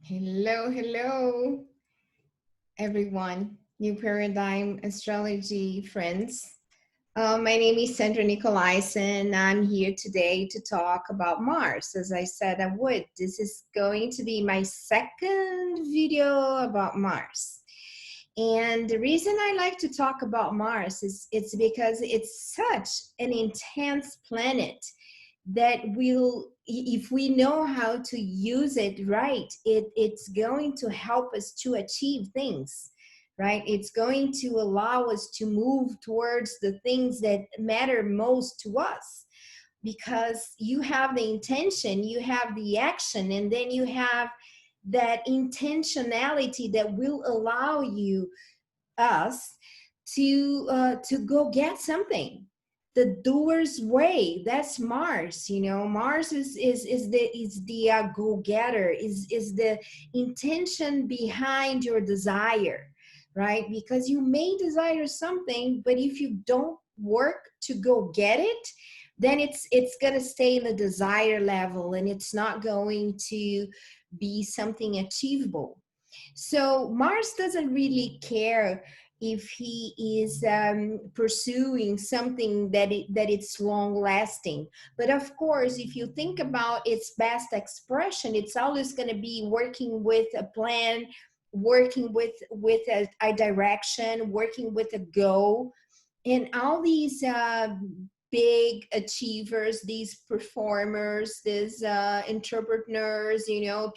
Hello, hello, everyone. New Paradigm Astrology friends. My name is Sandra Nicolaisen. I'm here today to talk about Mars. As I said, I would. This is going to be my second video about Mars. And the reason I like to talk about Mars is it's because it's such an intense planet that will, if we know how to use it right, it's going to help us to achieve things, right? It's going to allow us to move towards the things that matter most to us, because you have the intention, you have the action, and then you have that intentionality that will allow you, us, to go get something. The doer's way, that's Mars. Mars is the go-getter, is the intention behind your desire, right? Because you may desire something, but if you don't work to go get it, then it's going to stay in the desire level, and it's not going to be something achievable. So Mars doesn't really care if he is pursuing something that it's long lasting. But of course, if you think about its best expression, it's always going to be working with a plan, working with a direction, working with a goal, and all these big achievers, these performers, these entrepreneurs,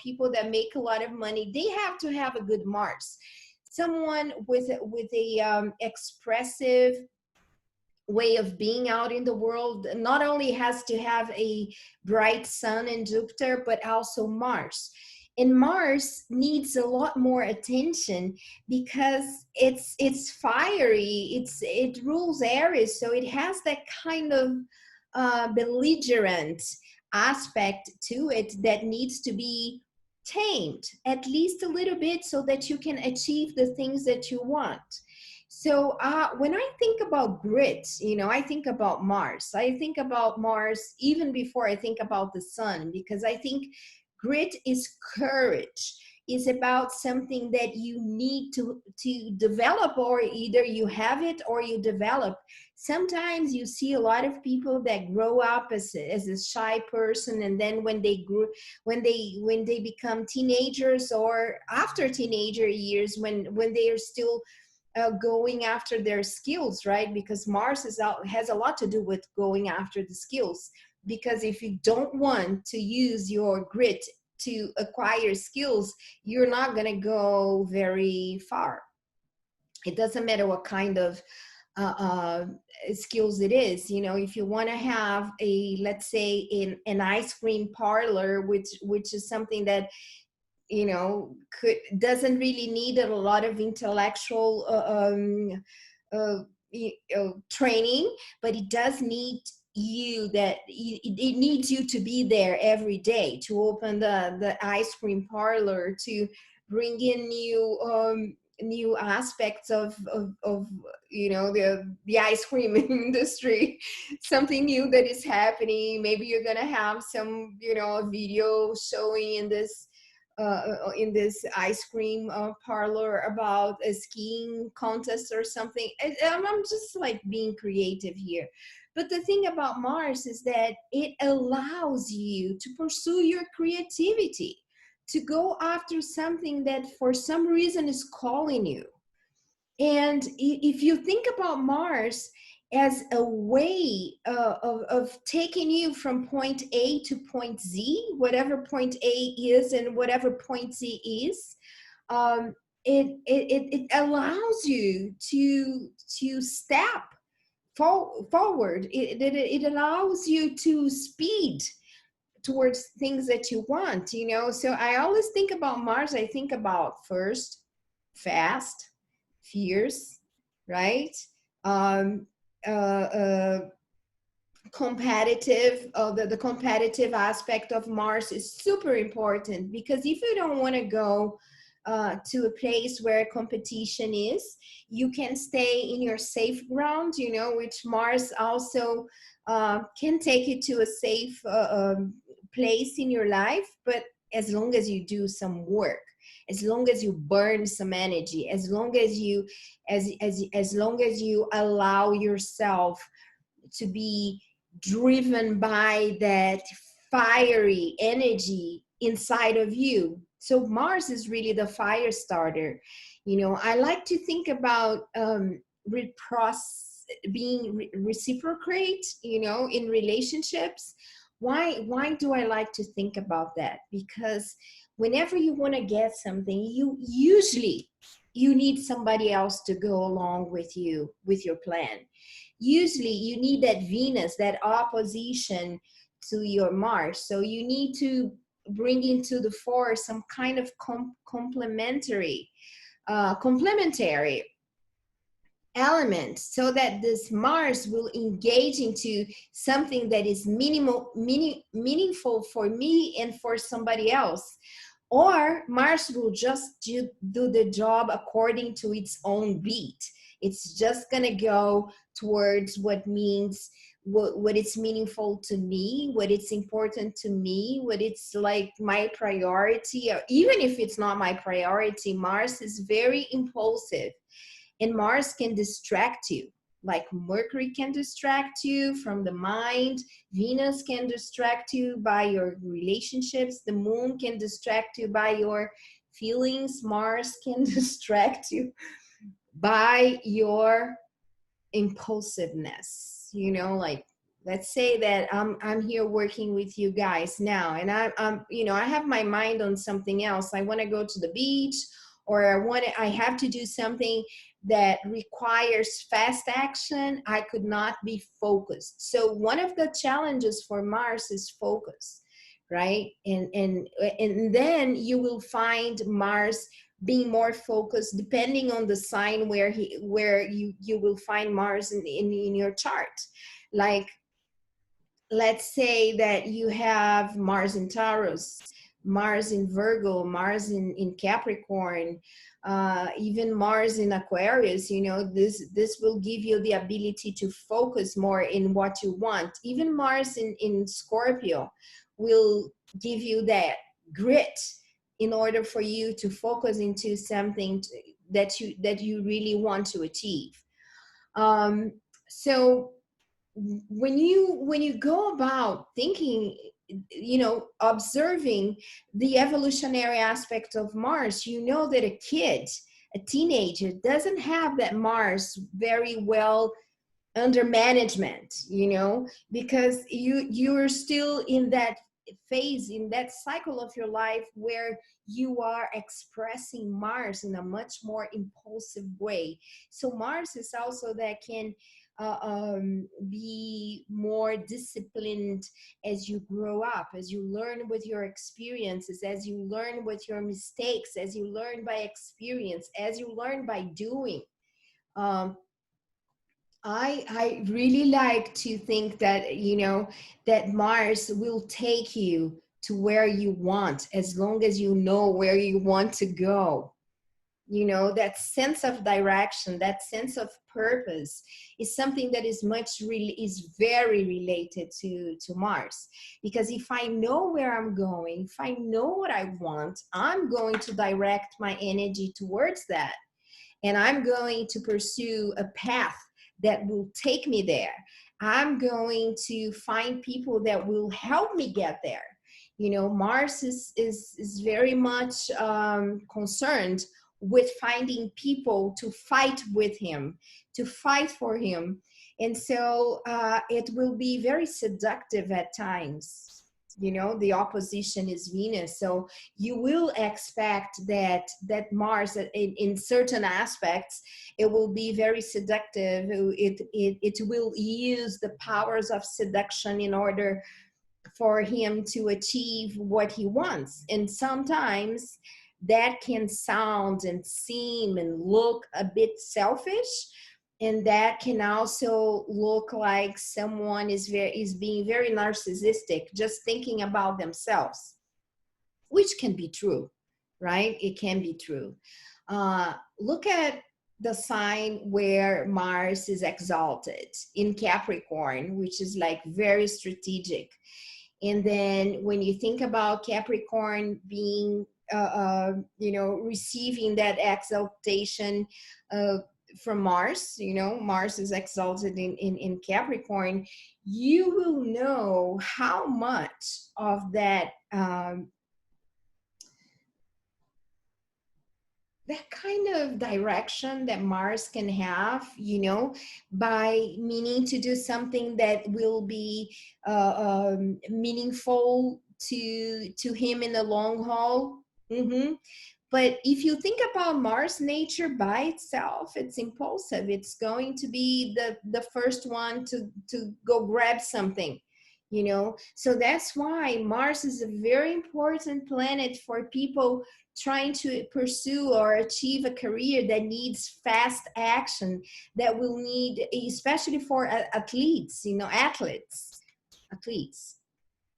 people that make a lot of money, they have to have a good Mars. Someone with a expressive way of being out in the world not only has to have a bright sun and Jupiter, but also Mars. And Mars needs a lot more attention because it's fiery. It rules Aries, so it has that kind of belligerent aspect to it that needs to be tamed at least a little bit so that you can achieve the things that you want. So when I think about grit, I think about Mars. I think about Mars even before I think about the sun, because I think grit is courage. Is about something that you need to develop, or either you have it or you develop. Sometimes you see a lot of people that grow up as a shy person, and then when they become teenagers, or after teenager years, when they are still going after their skills, right? Because Mars has a lot to do with going after the skills. Because if you don't want to use your grit to acquire skills, you're not going to go very far. It doesn't matter what kind of uh, uh, skills it is. If you want to have let's say, an ice cream parlor, which is something that doesn't really need a lot of intellectual training, but it does need it needs you to be there every day to open the ice cream parlor, to bring in new aspects of the ice cream industry, something new that is happening. Maybe you're gonna have some video showing in this ice cream parlor about a skiing contest or something. I'm just like being creative here. But the thing about Mars is that it allows you to pursue your creativity, to go after something that for some reason is calling you. And if you think about Mars as a way of taking you from point A to point Z, whatever point A is and whatever point Z is, um, it allows you to step forward. It allows you to speed towards things that you want. So I always think about Mars. I think about first, fast, fierce, right? Um, uh, uh, Competitive. The competitive aspect of Mars is super important, because if you don't want to go to a place where competition is, you can stay in your safe ground, which Mars also can take you to a safe place in your life. But as long as you do some work, as long as you burn some energy, as long as you as long as you allow yourself to be driven by that fiery energy inside of you. So Mars is really the fire starter. You know, I like to think about being reciprocate, you know, in relationships. Why do I like to think about that? Because whenever you want to get something, you usually you need somebody else to go along with you with your plan. Usually you need that Venus, that opposition to your Mars. So you need to bring into the fore some kind of complementary element, so that this Mars will engage into something that is meaningful for me and for somebody else. Or Mars will just do the job according to its own beat. It's just gonna go towards what means what it's meaningful to me, what it's important to me, what it's like my priority. Or even if it's not my priority, Mars is very impulsive, and Mars can distract you. Like Mercury can distract you from the mind, Venus can distract you by your relationships, the moon can distract you by your feelings, Mars can distract you by your impulsiveness. You know, like let's say that I'm here working with you guys now, and I'm you know, I have my mind on something else. I want to go to the beach, or I have to do something that requires fast action. I could not be focused. So one of the challenges for Mars is focus, right? And then you will find Mars being more focused depending on the sign where you will find Mars in your chart. Like let's say that you have Mars in Taurus, Mars in Virgo, Mars in Capricorn, even Mars in Aquarius. You know, this will give you the ability to focus more in what you want. Even Mars in Scorpio will give you that grit in order for you to focus into something that you really want to achieve. So when you go about thinking, you know, observing the evolutionary aspect of Mars, you know that a teenager doesn't have that Mars very well under management, you know, because you're still in that phase, in that cycle of your life where you are expressing Mars in a much more impulsive way. So Mars is also that can be more disciplined as you grow up, as you learn with your experiences, as you learn with your mistakes, as you learn by experience, as you learn by doing. um, I really like to think that, you know, that Mars will take you to where you want, as long as you know where you want to go. You know, that sense of direction, that sense of purpose is something that is very related to Mars. Because if I know where I'm going, if I know what I want, I'm going to direct my energy towards that, and I'm going to pursue a path that will take me there. I'm going to find people that will help me get there. You know, Mars is very much concerned with finding people to fight with him, to fight for him. And so it will be very seductive at times. You know, the opposition is Venus. So you will expect that Mars in certain aspects, it will be very seductive. It will use the powers of seduction in order for him to achieve what he wants. And sometimes that can sound and seem and look a bit selfish, and that can also look like someone is being very narcissistic, just thinking about themselves, which can be true, right? It can be true. Look at the sign where Mars is exalted in Capricorn, which is like very strategic. And then when you think about Capricorn being, receiving that exaltation uh, from Mars, Mars is exalted in Capricorn, you will know how much of that kind of direction that Mars can have, by meaning to do something that will be meaningful to him in the long haul. hmm But if you think about Mars nature by itself, it's impulsive. It's going to be the first one to go grab something, So that's why Mars is a very important planet for people trying to pursue or achieve a career that needs fast action, that will need, especially for athletes, athletes.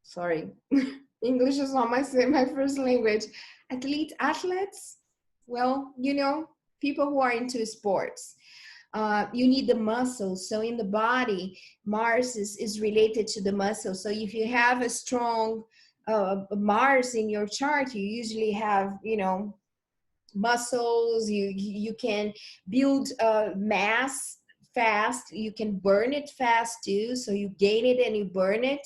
Sorry. English is not my first language. Athletes, well, people who are into sports. You need the muscles. So in the body, Mars is related to the muscles. So if you have a strong Mars in your chart, you usually have, muscles. You can build mass fast. You can burn it fast too. So you gain it and you burn it.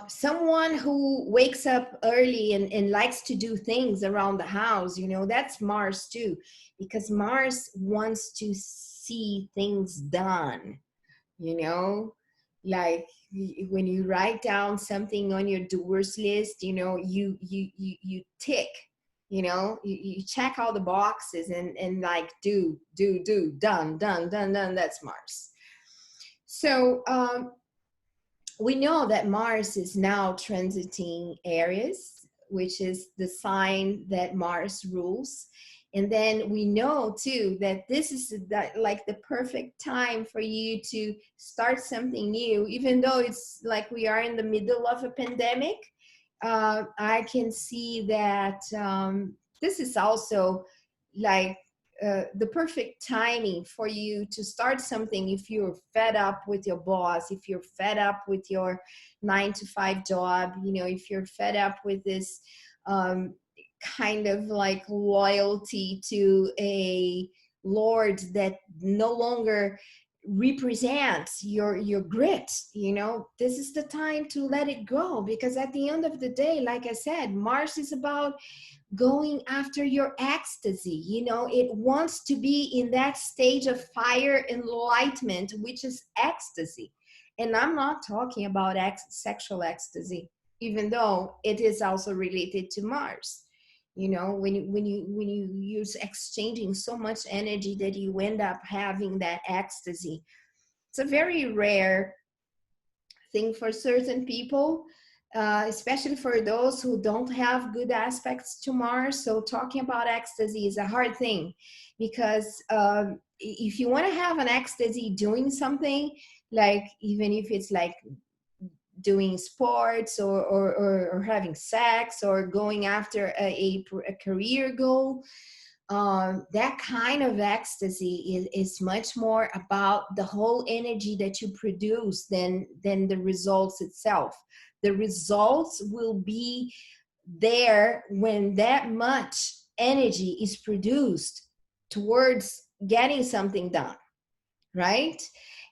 Someone who wakes up early and likes to do things around the house, that's Mars too, because Mars wants to see things done, you know, like when you write down something on your doers list, you tick, you check all the boxes and like do, done, that's Mars. So, we know that Mars is now transiting Aries, which is the sign that Mars rules. And then we know too that this is like the perfect time for you to start something new, even though it's like we are in the middle of a pandemic. I can see that this is also like the perfect timing for you to start something. If you're fed up with your boss, if you're fed up with your 9-to-5 job, if you're fed up with this kind of like loyalty to a lord that no longer represents your grit, this is the time to let it go, because at the end of the day, like I said, Mars is about going after your ecstasy. It wants to be in that stage of fire enlightenment, which is ecstasy. And I'm not talking about sexual ecstasy, even though it is also related to Mars. When you use exchanging so much energy that you end up having that ecstasy, it's a very rare thing for certain people, especially for those who don't have good aspects to Mars. So talking about ecstasy is a hard thing, because if you want to have an ecstasy doing something, like even if it's like doing sports or having sex or going after a career goal, that kind of ecstasy is much more about the whole energy that you produce than the results itself. The results will be there when that much energy is produced towards getting something done, right?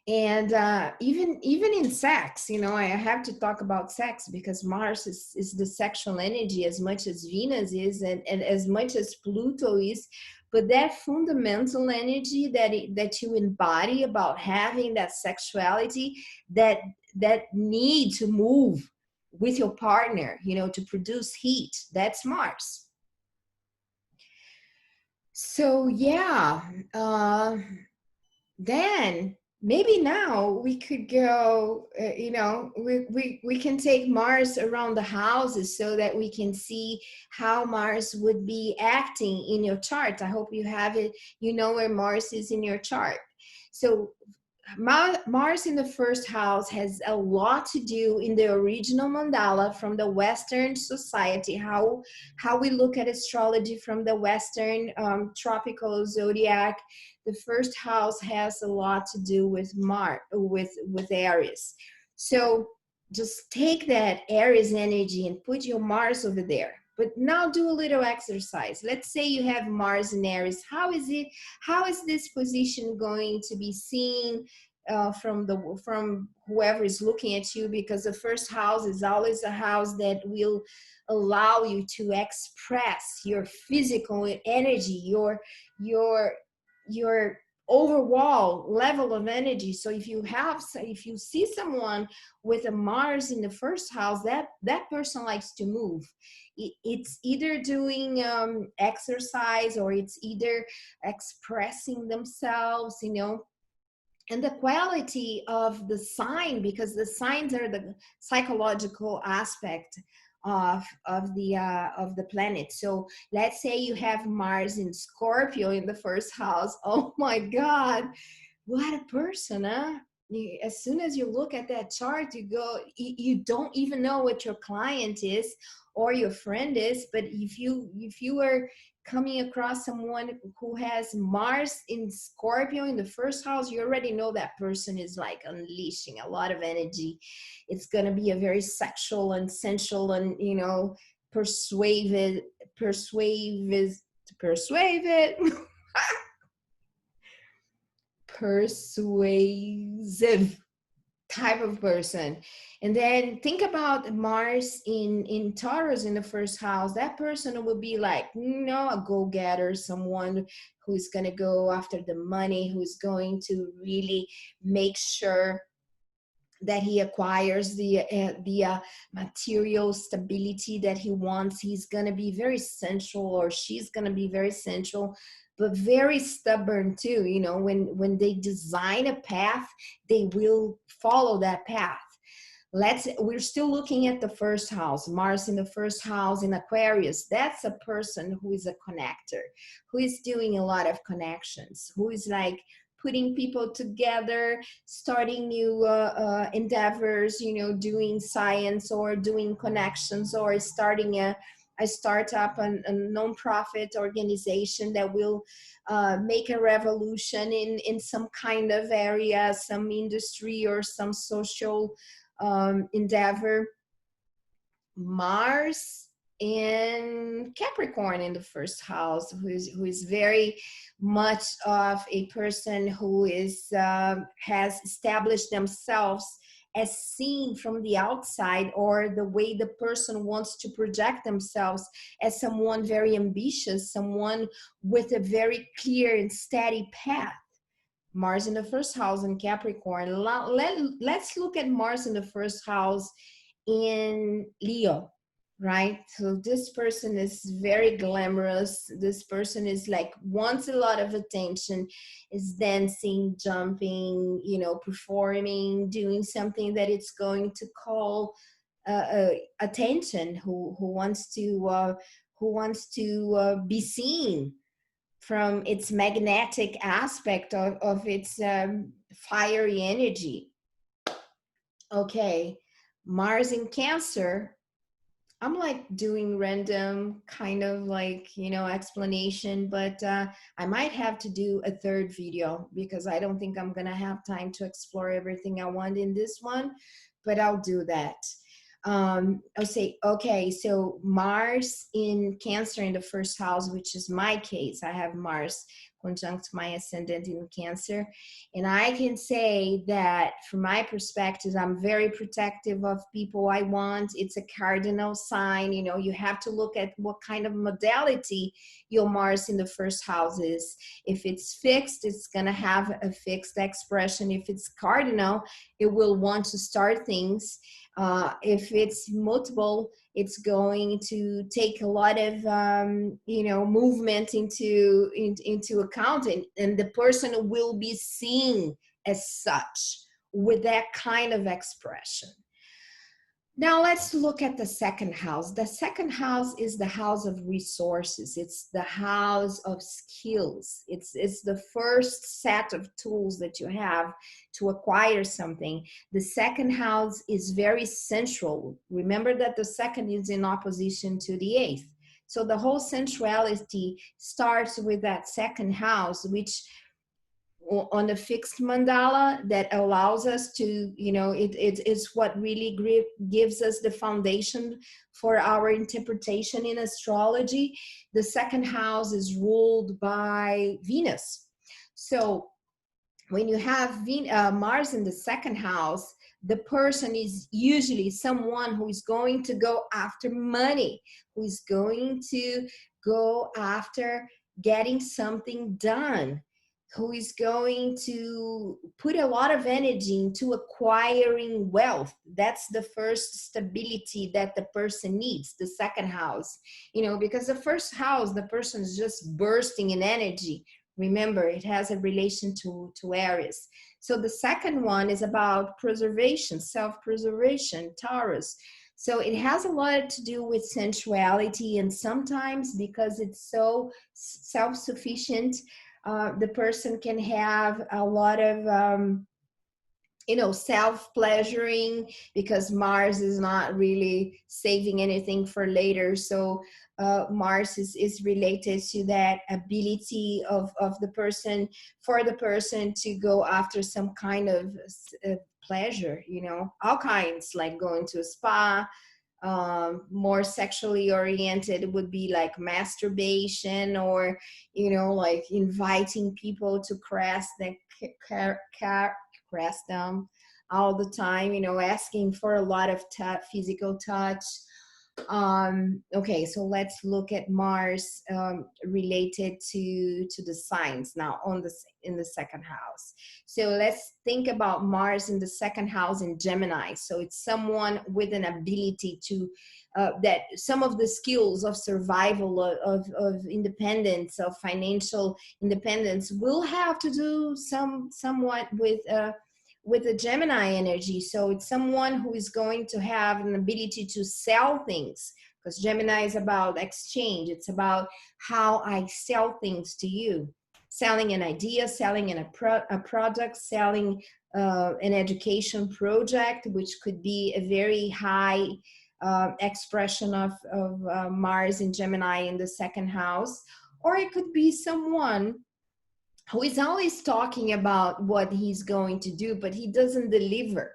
And even in sex, I have to talk about sex, because Mars is the sexual energy as much as Venus is, and as much as Pluto is. But that fundamental energy that you embody about having that sexuality, that need to move with your partner, to produce heat, that's Mars. So yeah, then maybe now we could go, we can take Mars around the houses so that we can see how Mars would be acting in your chart. I hope you have it, where Mars is in your chart. So Mars in the first house has a lot to do in the original mandala from the Western society, how we look at astrology from the Western tropical zodiac. The first house has a lot to do with with Aries. So just take that Aries energy and put your Mars over there. But now do a little exercise. Let's say you have Mars in Aries. How is this position going to be seen from whoever is looking at you? Because the first house is always a house that will allow you to express your physical energy, your overall level of energy. So if you see someone with a Mars in the first house, that person likes to move. It's either doing exercise, or it's either expressing themselves, and the quality of the sign, because the signs are the psychological aspect of the planet. So let's say you have Mars in Scorpio in the first house. Oh my God, what a person, huh? As soon as you look at that chart, you don't even know what your client is or your friend is. But if you are coming across someone who has Mars in Scorpio in the first house, you already know that person is like unleashing a lot of energy. It's going to be a very sexual and sensual and, persuasive, persuasive, persuasive, persuasive type of person. And then think about Mars in Taurus in the first house. That person will be like, a go-getter, someone who's going to go after the money, who's going to really make sure that he acquires the material stability that he wants. He's going to be very sensual, or she's going to be very sensual, but very stubborn too. When they design a path, they will follow that path. We're still looking at the first house, Mars in the first house in Aquarius. That's a person who is a connector, who is doing a lot of connections, who is like putting people together, starting new endeavors, doing science or doing connections, or starting a startup, a non-profit organization that will make a revolution in some kind of area, some industry, or some social endeavor. Mars in Capricorn in the first house, who is very much of a person who has established themselves as seen from the outside, or the way the person wants to project themselves as someone very ambitious, someone with a very clear and steady path. Mars in the first house in Capricorn. Let's look at Mars in the first house in Leo, right? So this person is very glamorous. This person is like, wants a lot of attention, is dancing, jumping, performing, doing something that it's going to call attention, who wants to be seen from its magnetic aspect of its fiery energy. Okay, Mars in Cancer. I'm like doing random kind of like, explanation, but I might have to do a third video, because I don't think I'm going to have time to explore everything I want in this one, but I'll do that. I'll say, okay, so Mars in Cancer in the first house, which is my case. I have Mars conjunct my ascendant in Cancer. And I can say that from my perspective, I'm very protective of people I want. It's a cardinal sign. You have to look at what kind of modality your Mars in the first house is. If it's fixed, it's going to have a fixed expression. If it's cardinal, it will want to start things. If it's multiple, it's going to take a lot of movement into account, and the person will be seen as such with that kind of expression. Now let's look at the second house. The second house is the house of resources. It's the house of skills. It's the first set of tools that you have to acquire something. The second house is very central. Remember that the second is in opposition to the eighth. So the whole sensuality starts with that second house, which on a fixed mandala that allows us to, you know, it's what really gives us the foundation for our interpretation in astrology. The second house is ruled by Venus. So when you have Mars in the second house, the person is usually someone who is going to go after money, who is going to go after getting something done, who is going to put a lot of energy into acquiring wealth. That's the first stability that the person needs, the second house, you know, because the first house, the person is just bursting in energy. Remember, it has a relation to Aries. So the second one is about preservation, self-preservation, Taurus. So it has a lot to do with sensuality, and sometimes because it's so self-sufficient, the person can have a lot of you know, self-pleasuring, because Mars is not really saving anything for later. So Mars is related to that ability of the person, for the person to go after some kind of pleasure, you know, all kinds, like going to a spa. More sexually oriented would be like masturbation, or, you know, like inviting people to caress the caress them all the time, you know, asking for a lot of physical touch. Okay, so let's look at Mars related to the signs now on the in the second house. So let's think about Mars in the second house in Gemini. So it's someone with an ability to that some of the skills of survival, of independence, of financial independence will have to do somewhat with the Gemini energy. So it's someone who is going to have an ability to sell things, because Gemini is about exchange. It's about how I sell things to you. Selling an idea, selling a product, selling an education project, which could be a very high expression of Mars in Gemini in the second house. Or it could be someone who is always talking about what he's going to do, but he doesn't deliver.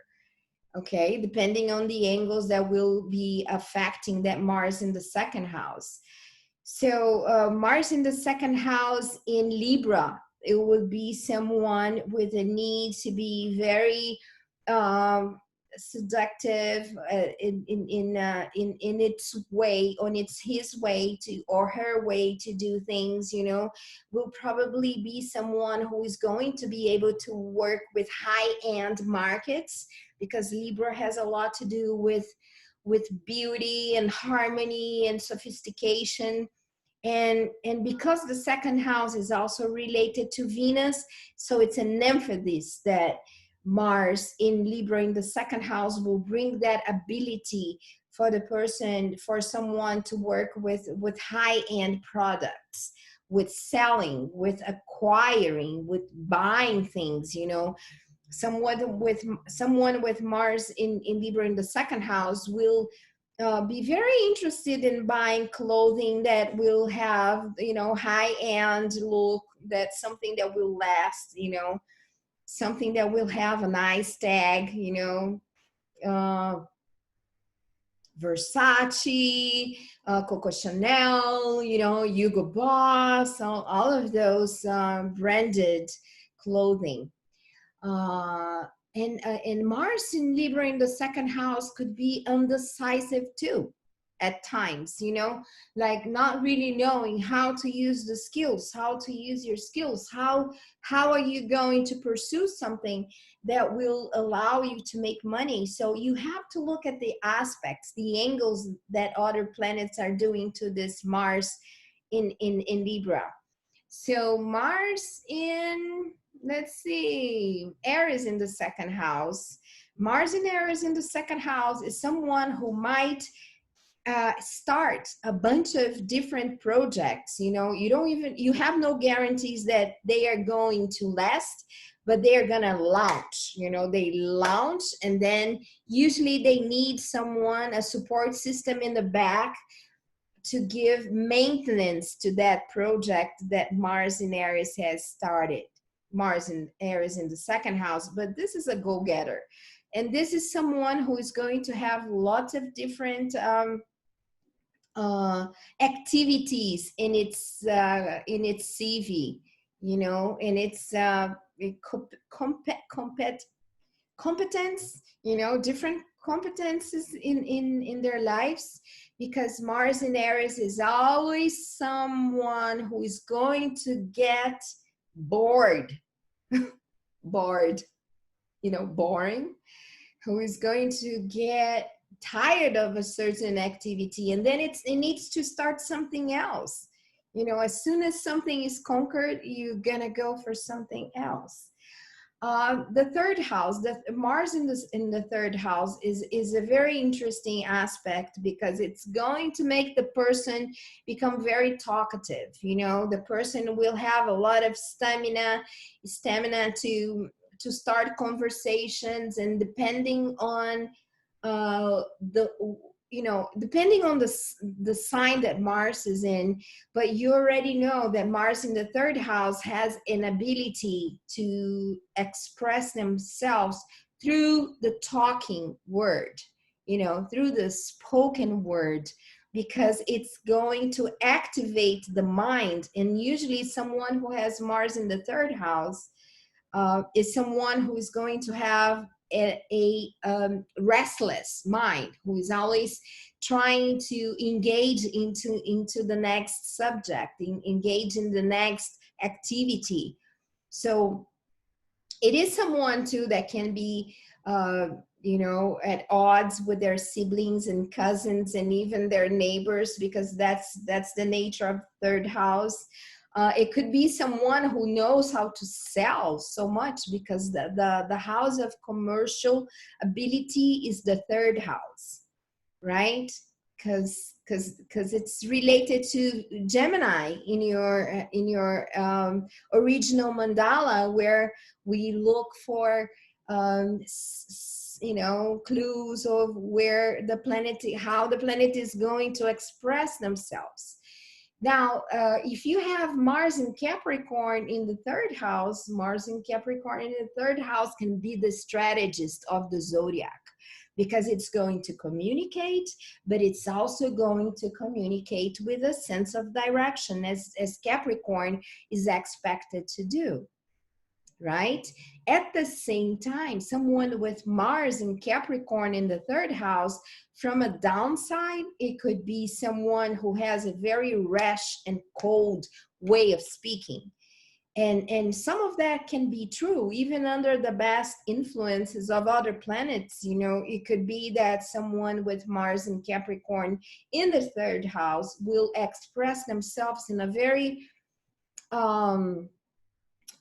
Okay, depending on the angles that will be affecting that Mars in the second house. So Mars in the second house in Libra, it would be someone with a need to be very seductive in its way, on its his way to, or her way to do things, you know. Will probably be someone who is going to be able to work with high-end markets, because Libra has a lot to do with beauty and harmony and sophistication. And because the second house is also related to Venus, so it's an emphasis that Mars in Libra in the second house will bring that ability for the person, for someone to work with high-end products, with selling, with acquiring, with buying things, you know. Someone with Mars in Libra in the second house will be very interested in buying clothing that will have, you know, high-end look, that's something that will last, you know, something that will have a nice tag, you know, Versace, Coco Chanel, you know, Hugo Boss, all of those branded clothing. And Mars in Libra in the second house could be undecisive too at times, you know, like not really knowing how to use the skills, how to use your skills, how are you going to pursue something that will allow you to make money. So you have to look at the aspects, the angles that other planets are doing to this Mars in Libra. So Mars in, let's see, Aries in the second house. Mars in Aries in the second house is someone who might start a bunch of different projects. You know, you have no guarantees that they are going to last, but they are gonna launch. You know, they launch, and then usually they need someone, a support system in the back, to give maintenance to that project that Mars in Aries has started. Mars and Aries in the second house, but this is a go-getter. And this is someone who is going to have lots of different uh, activities in its CV, you know, in its competence, you know, different competences in their lives, because Mars in Aries is always someone who is going to get bored, bored, you know, boring, who is going to get tired of a certain activity, and then it needs to start something else. You know, as soon as something is conquered, you're gonna go for something else. The third house, the Mars in the third house is a very interesting aspect, because it's going to make the person become very talkative. You know, the person will have a lot of stamina to start conversations, and depending on the, you know, depending on the sign that Mars is in. But you already know that Mars in the third house has an ability to express themselves through the talking word, you know, through the spoken word, because it's going to activate the mind. And usually someone who has Mars in the third house is someone who is going to have a restless mind, who is always trying to engage into the next subject, engage in the next activity. So it is someone too that can be you know, at odds with their siblings and cousins and even their neighbors, because that's the nature of third house. It could be someone who knows how to sell so much, because the house of commercial ability is the third house, right? Because it's related to Gemini in your original mandala, where we look for you know, clues of where the planet, how the planet is going to express themselves. Now, if you have Mars in Capricorn in the third house, Mars in Capricorn in the third house can be the strategist of the zodiac, because it's going to communicate, but it's also going to communicate with a sense of direction, as Capricorn is expected to do, right? At the same time, someone with Mars and Capricorn in the third house, from a downside, it could be someone who has a very rash and cold way of speaking. And some of that can be true, even under the best influences of other planets. You know, it could be that someone with Mars and Capricorn in the third house will express themselves in a very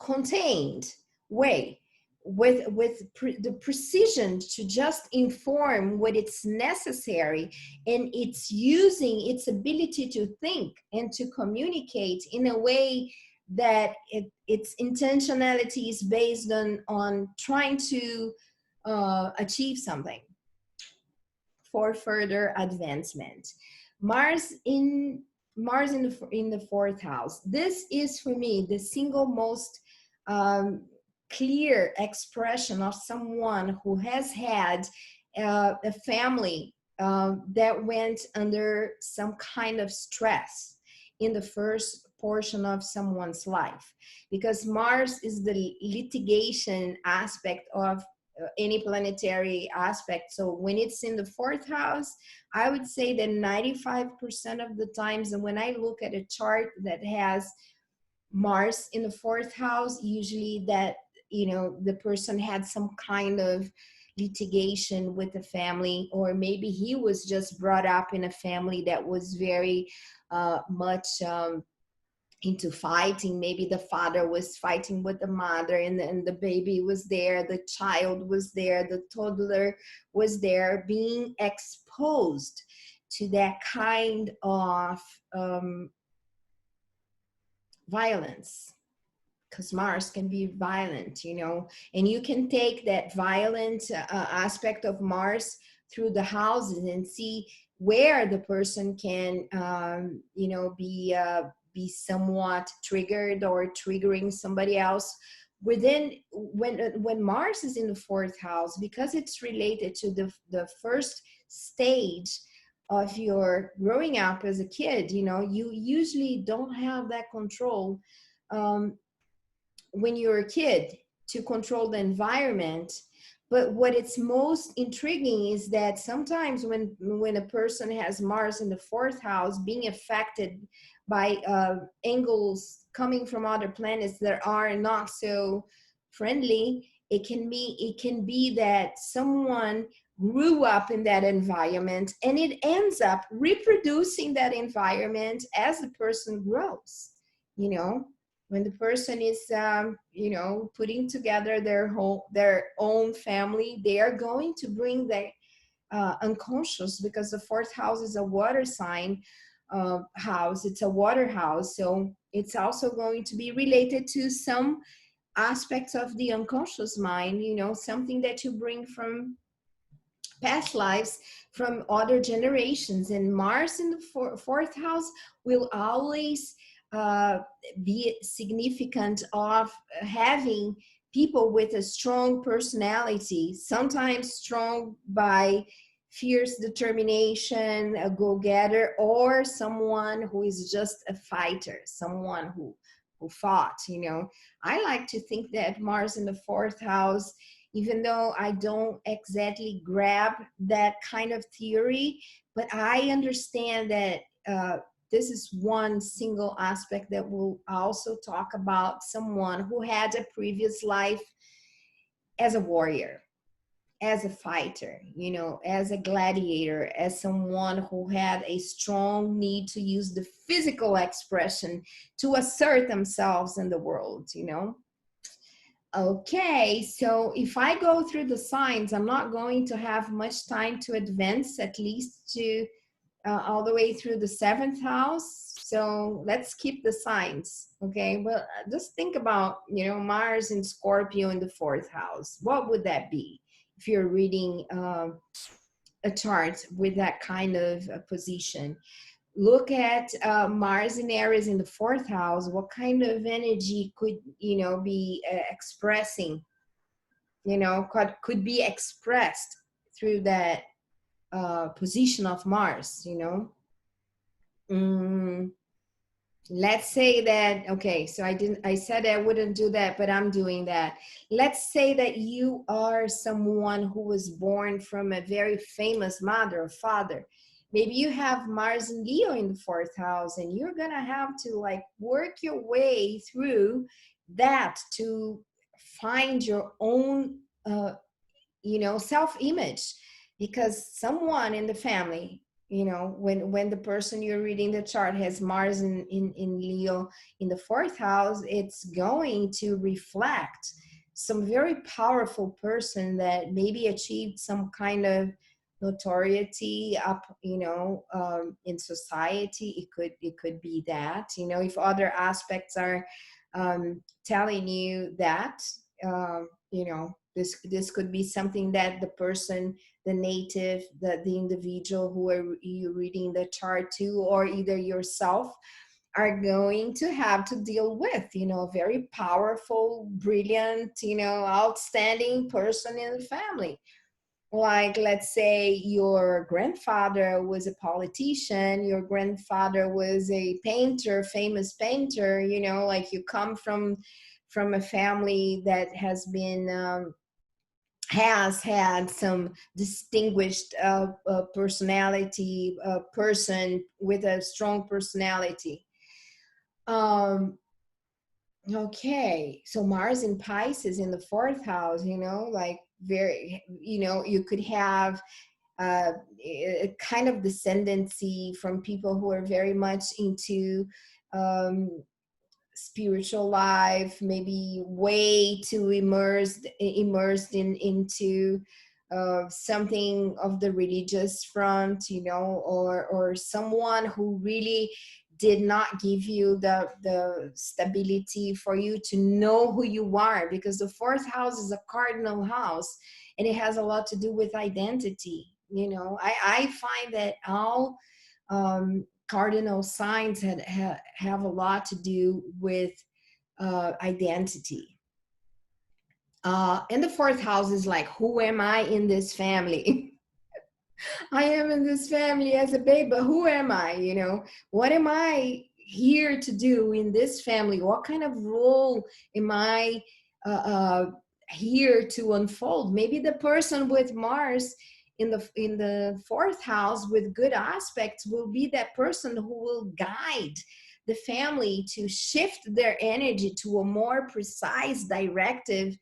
contained way, with the precision to just inform what it's necessary, and it's using its ability to think and to communicate in a way that its intentionality is based on trying to achieve something for further advancement. Mars in in the fourth house. This is for me the single most um, clear expression of someone who has had a family that went under some kind of stress in the first portion of someone's life, because Mars is the litigation aspect of any planetary aspect. So when it's in the fourth house, I would say that 95% of the times, and when I look at a chart that has Mars in the fourth house, usually that, you know, the person had some kind of litigation with the family, or maybe he was just brought up in a family that was very much into fighting. Maybe the father was fighting with the mother, and the baby was there, the child was there, the toddler was there, being exposed to that kind of violence, because Mars can be violent, you know, and you can take that violent aspect of Mars through the houses and see where the person can, you know, be somewhat triggered or triggering somebody else within when Mars is in the fourth house, because it's related to the first stage of your growing up as a kid, you know, you usually don't have that control um, when you're a kid to control the environment. But what it's most intriguing is that sometimes when a person has Mars in the fourth house being affected by angles coming from other planets that are not so friendly, it can be that someone grew up in that environment and it ends up reproducing that environment as the person grows, you know. When the person is you know, putting together their own family, they are going to bring their unconscious, because the fourth house is a water sign house, it's a water house, so it's also going to be related to some aspects of the unconscious mind, you know, something that you bring from past lives, from other generations. And Mars in the fourth house will always uh, be significant of having people with a strong personality, sometimes strong by fierce determination, a go-getter, or someone who is just a fighter, someone who fought, you know. I like to think that Mars in the fourth house, even though I don't exactly grab that kind of theory, but I understand that this is one single aspect that will also talk about someone who had a previous life as a warrior, as a fighter, you know, as a gladiator, as someone who had a strong need to use the physical expression to assert themselves in the world, you know. Okay, so if I go through the signs, I'm not going to have much time to advance, at least to all the way through the seventh house. So let's keep the signs, okay? Well, just think about, you know, Mars in Scorpio in the fourth house. What would that be if you're reading a chart with that kind of position? Look at Mars in Aries in the fourth house. What kind of energy could, you know, be expressing, you know, could be expressed through that position of Mars, you know. Mm, let's say that, okay, so I said I wouldn't do that, but I'm doing that. Let's say that you are someone who was born from a very famous mother or father. Maybe you have Mars and Leo in the fourth house, and you're gonna have to like work your way through that to find your own you know, self-image, because someone in the family, you know, when the person you're reading the chart has Mars in Leo in the fourth house, it's going to reflect some very powerful person that maybe achieved some kind of notoriety up, you know, in society. It could be that, you know, if other aspects are telling you that, you know, this could be something that the person, the native, the individual who are you reading the chart to, or either yourself, are going to have to deal with, you know, a very powerful, brilliant, you know, outstanding person in the family. Like, let's say your grandfather was a politician, your grandfather was a painter, famous painter, you know, like you come from a family that has had some distinguished personality, person with a strong personality. Um, okay, so Mars in Pisces in the fourth house, you know, like very, you know, you could have a kind of descendancy from people who are very much into um, spiritual life, maybe way too immersed into something of the religious front, you know, or someone who really did not give you the stability for you to know who you are, because the fourth house is a cardinal house and it has a lot to do with identity. You know, I find that all cardinal signs have a lot to do with identity. And the fourth house is like, who am I in this family? I am in this family as a babe, but who am I? What am I here to do in this family? What kind of role am I here to unfold? Maybe the person with Mars in the fourth house with good aspects will be that person who will guide the family to shift their energy to a more precise directive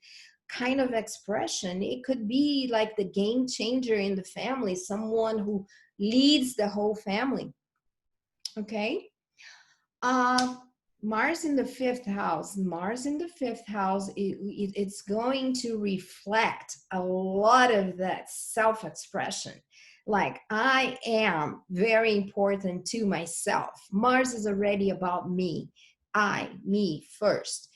kind of expression. It could be like the game changer in the family, someone who leads the whole family. Okay. uh Mars in the fifth house. Mars in the fifth house, it's going to reflect a lot of that self-expression. Like, I am very important to myself. Mars is already about me. Me first.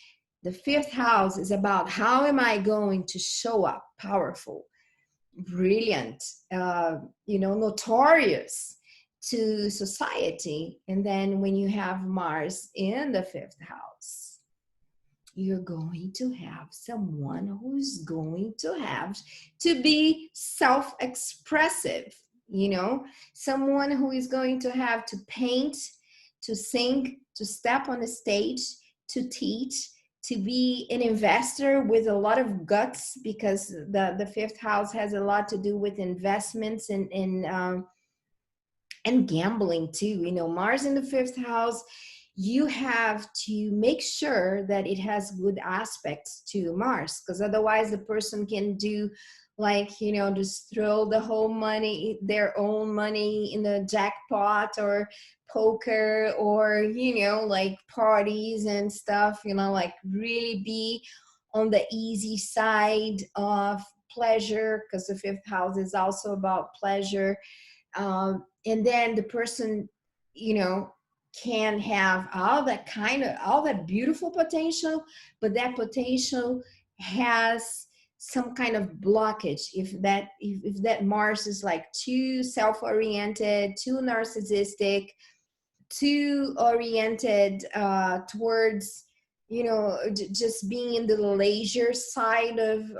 The fifth house is about how am I going to show up powerful, brilliant, notorious to society. And then when you have Mars in the fifth house, you're going to have someone who's going to have to be self-expressive, someone who is going to have to paint, to sing, to step on the stage, to teach, to be an investor with a lot of guts, because the fifth house has a lot to do with investments and gambling too. Mars in the fifth house, you have to make sure that it has good aspects to Mars, because otherwise the person can do like, just throw the whole money, their own money, in the jackpot or poker, or like parties and stuff, like really be on the easy side of pleasure, because the fifth house is also about pleasure. And then the person, can have all that beautiful potential, but that potential has some kind of blockage if that Mars is like too self-oriented, too narcissistic, too oriented towards just being in the leisure side of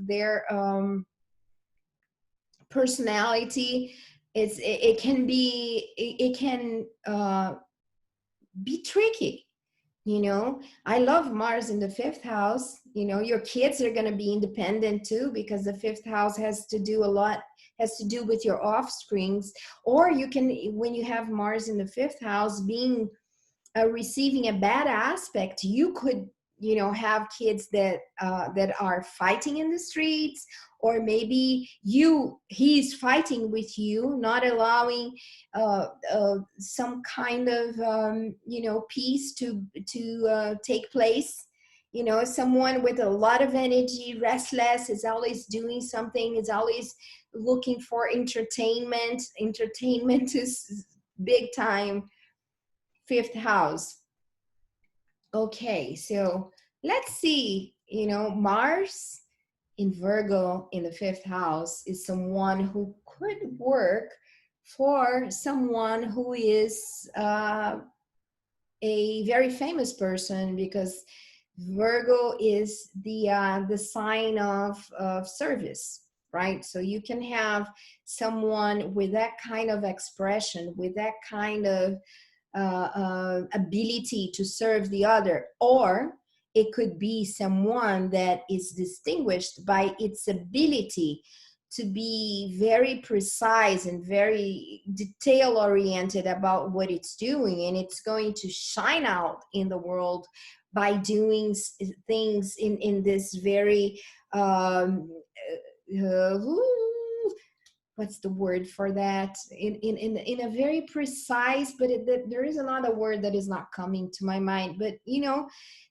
their personality. It can be tricky. I love Mars in the fifth house. Your kids are going to be independent too, because the fifth house has to do with your offsprings. Or you can, when you have Mars in the fifth house being receiving a bad aspect, you could have kids that are fighting in the streets, or maybe he's fighting with you, not allowing some kind of peace to take place. Someone with a lot of energy, restless, is always doing something, is always looking for entertainment is big time fifth house. Okay, so let's see. Mars in Virgo in the fifth house is someone who could work for someone who is a very famous person, because Virgo is the sign of service, right? So you can have someone with that kind of expression, with that kind of ability to serve the other, or it could be someone that is distinguished by its ability to be very precise and very detail oriented about what it's doing, and it's going to shine out in the world by doing things in this very what's the word for that, in a very precise, but there is another word that is not coming to my mind, but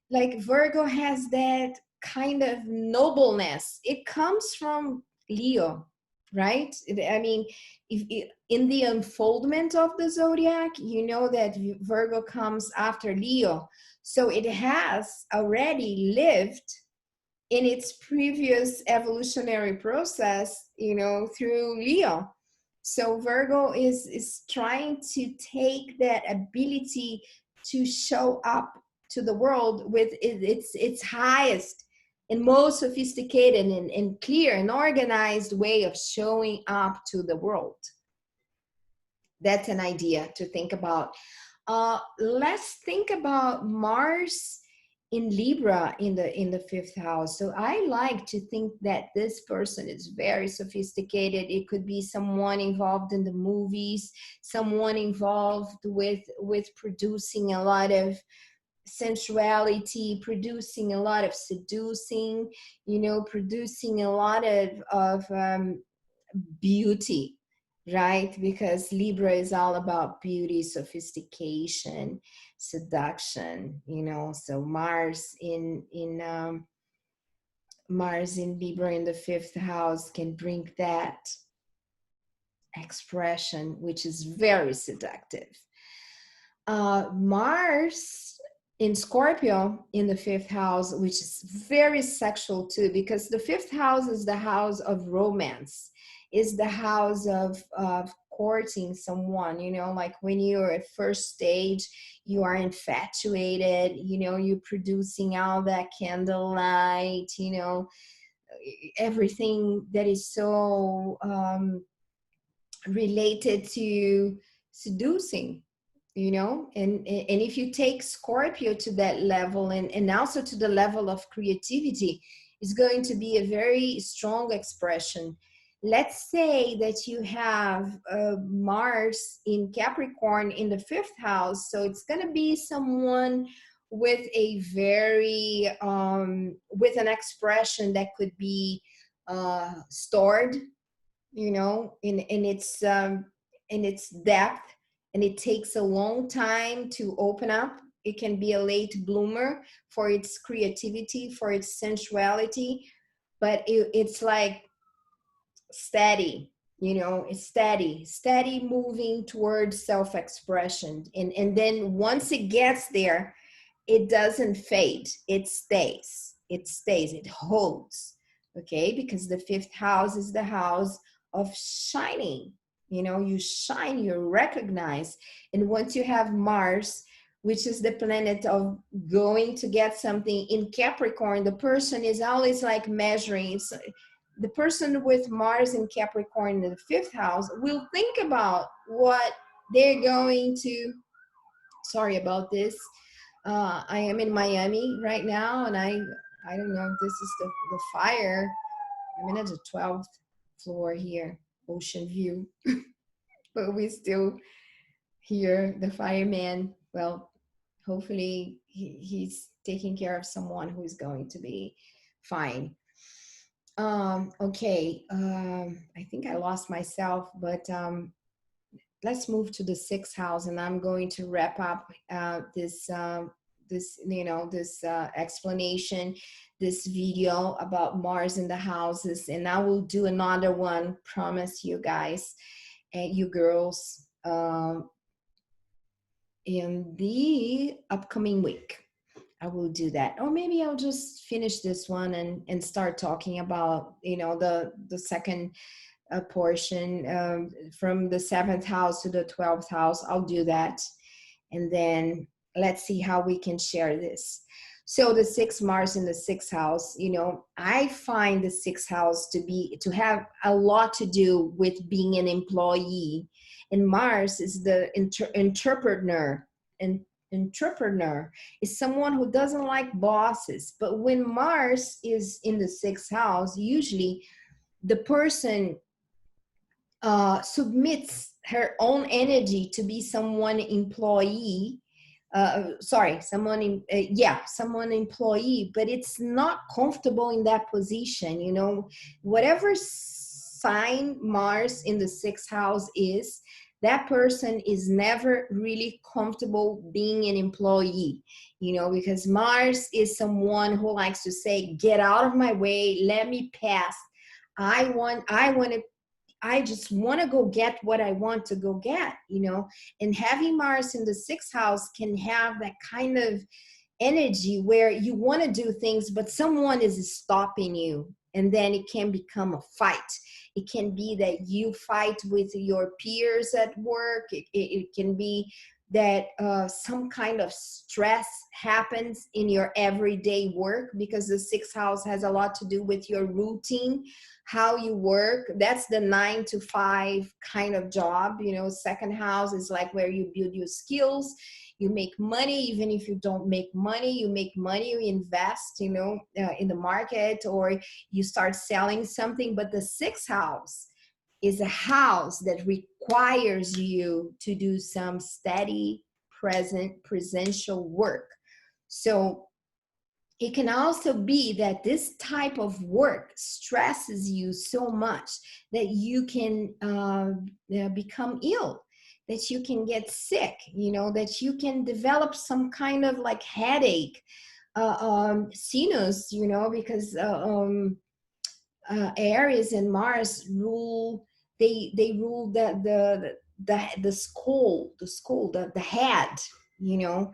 like Virgo has that kind of nobleness. It comes from Leo, right? I mean, if in the unfoldment of the zodiac, that Virgo comes after Leo, so it has already lived in its previous evolutionary process, through Leo. So Virgo is trying to take that ability to show up to the world with its highest and most sophisticated and clear and organized way of showing up to the world. That's an idea to think about. Let's think about Mars in Libra in the fifth house. So I like to think that this person is very sophisticated. It could be someone involved in the movies, someone involved with producing a lot of sensuality, producing a lot of seducing, producing a lot of beauty, right? Because Libra is all about beauty, sophistication, seduction, So Mars in Libra in the fifth house can bring that expression, which is very seductive. Mars in Scorpio in the fifth house, which is very sexual too, because the fifth house is the house of romance, is the house of courting someone, like when you're at first stage, you are infatuated, you're producing all that candlelight, everything that is so related to seducing, and if you take Scorpio to that level and also to the level of creativity, it's going to be a very strong expression. Let's say that you have Mars in Capricorn in the fifth house, so it's going to be someone with a very with an expression that could be stored, in its depth, and it takes a long time to open up. It can be a late bloomer for its creativity, for its sensuality, but it's like steady, it's steady moving towards self-expression. And then once it gets there, it doesn't fade. It stays, it holds. Okay, because the fifth house is the house of shining. You shine, you recognize. And once you have Mars, which is the planet of going to get something in Capricorn, the person is always like measuring. It's, the person with Mars in Capricorn in the fifth house will think about what they're going to, sorry about this. I am in Miami right now, and I don't know if this is the fire. I'm in the 12th floor here, ocean view, but we still hear the fireman. Well, hopefully he's taking care of someone who is going to be fine. Okay, I think I lost myself, but let's move to the sixth house, and I'm going to wrap up this explanation, this video about Mars in the houses, and I will do another one, promise you guys and you girls, in the upcoming week. I will do that, or maybe I'll just finish this one and start talking about the second portion from the seventh house to the 12th house. I'll do that, and then let's see how we can share this. So the sixth Mars in the sixth house, I find the sixth house to have a lot to do with being an employee, and Mars is the entrepreneur. And entrepreneur is someone who doesn't like bosses. But when Mars is in the sixth house, usually the person submits her own energy to be someone employee. Someone employee, but it's not comfortable in that position. Whatever sign Mars in the sixth house is, that person is never really comfortable being an employee, because Mars is someone who likes to say, get out of my way, let me pass. I just want to go get what I want to go get, and having Mars in the sixth house can have that kind of energy where you want to do things, but someone is stopping you. And then it can become a fight. It can be that you fight with your peers at work. It can be that some kind of stress happens in your everyday work, because the sixth house has a lot to do with your routine, how you work. That's the 9 to 5 kind of job. You know, second house is like where you build your skills, you make money. Even if you don't make money, you make money, you invest, you know, in the market, or you start selling something. But the sixth house is a house that requires you to do some steady, presential work. So it can also be that this type of work stresses you so much that you can become ill, that you can get sick, you know, that you can develop some kind of like headache, sinus, you know, because Aries and Mars rule. They rule the skull, the head. You know,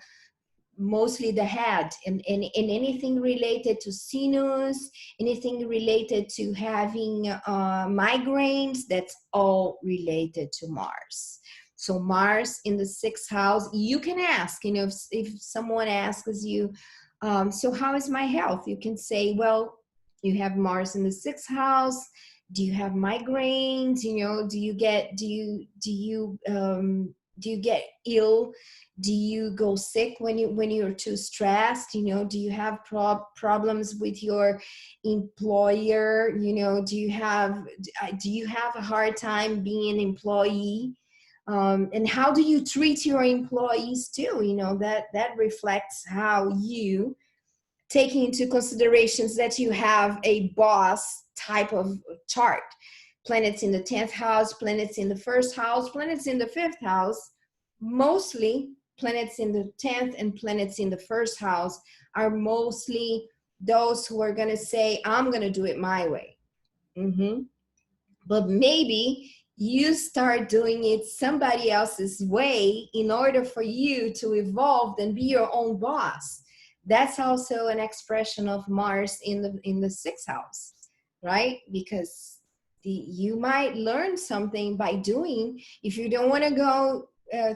mostly the head, and anything related to sinus, anything related to having migraines. That's all related to Mars. So Mars in the sixth house, you can ask, you know, if someone asks you, so how is my health? You can say, well, you have Mars in the sixth house. Do you have migraines? You know, do you get ill? Do you go sick when you're too stressed? You know, do you have problems with your employer? You know, do you have a hard time being an employee? And how do you treat your employees too? You know, that reflects how you, taking into considerations that you have a boss type of chart. Planets in the 10th house, planets in the first house, planets in the fifth house. Mostly planets in the 10th and planets in the first house are mostly those who are going to say, I'm going to do it my way. But maybe you start doing it somebody else's way in order for you to evolve and be your own boss. That's also an expression of Mars in the sixth house, right? Because you might learn something by doing. If you don't want to go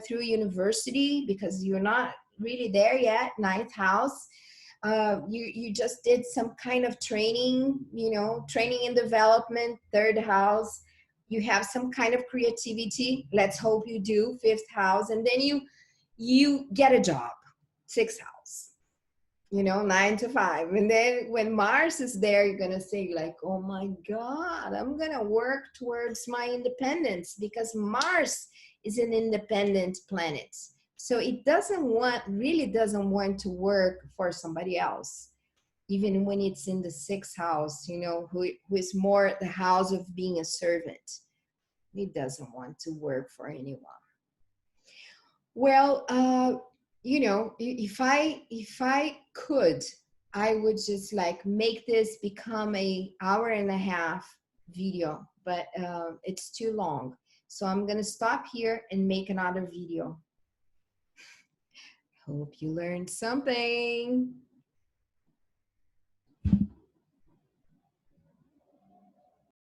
through university because you're not really there yet, ninth house, you just did some kind of training, you know, training and development, third house. You have some kind of creativity. Let's hope you do, fifth house, and then you get a job, sixth house. You know, 9 to 5. And then when Mars is there, you're going to say like, oh my God, I'm going to work towards my independence, because Mars is an independent planet. So it really doesn't want to work for somebody else, even when it's in the sixth house, you know, who is more the house of being a servant. It doesn't want to work for anyone. Well, you know, if I could, I would just like make this become a hour-and-a-half video, but it's too long. So I'm gonna stop here and make another video. Hope you learned something.